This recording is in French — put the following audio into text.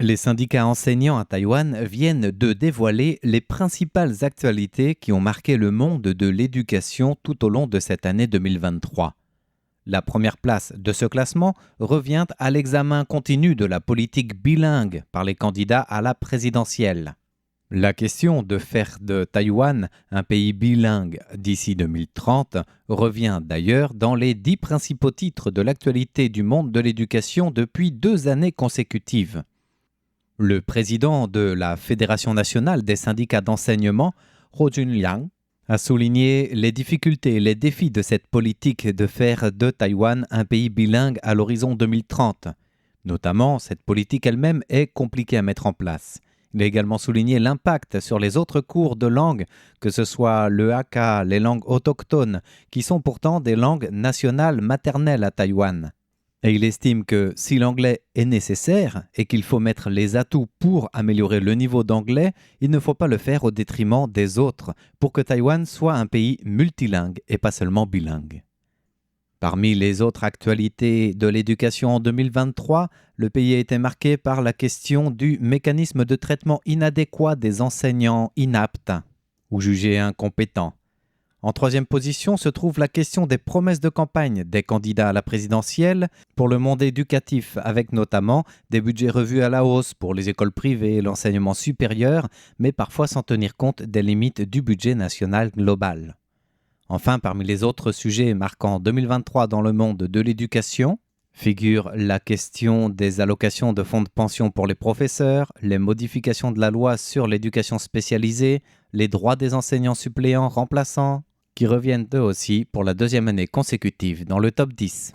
Les syndicats enseignants à Taïwan viennent de dévoiler les principales actualités qui ont marqué le monde de l'éducation tout au long de cette année 2023. La première place de ce classement revient à l'examen continu de la politique bilingue par les candidats à la présidentielle. La question de faire de Taïwan un pays bilingue d'ici 2030 revient d'ailleurs dans les 10 principaux titres de l'actualité du monde de l'éducation depuis 2 années consécutives. Le président de la Fédération nationale des syndicats d'enseignement, Ho Jun-liang, a souligné les difficultés et les défis de cette politique de faire de Taïwan un pays bilingue à l'horizon 2030. Notamment, cette politique elle-même est compliquée à mettre en place. Il a également souligné l'impact sur les autres cours de langue, que ce soit le Hakka, les langues autochtones, qui sont pourtant des langues nationales maternelles à Taïwan. Et il estime que si l'anglais est nécessaire et qu'il faut mettre les atouts pour améliorer le niveau d'anglais, il ne faut pas le faire au détriment des autres pour que Taïwan soit un pays multilingue et pas seulement bilingue. Parmi les autres actualités de l'éducation en 2023, le pays a été marqué par la question du mécanisme de traitement inadéquat des enseignants inaptes ou jugés incompétents. En troisième position se trouve la question des promesses de campagne des candidats à la présidentielle pour le monde éducatif, avec notamment des budgets revus à la hausse pour les écoles privées et l'enseignement supérieur, mais parfois sans tenir compte des limites du budget national global. Enfin, parmi les autres sujets marquant 2023 dans le monde de l'éducation, figure la question des allocations de fonds de pension pour les professeurs, les modifications de la loi sur l'éducation spécialisée, les droits des enseignants suppléants remplaçants, qui reviennent eux aussi pour la 2e année consécutive dans le top 10.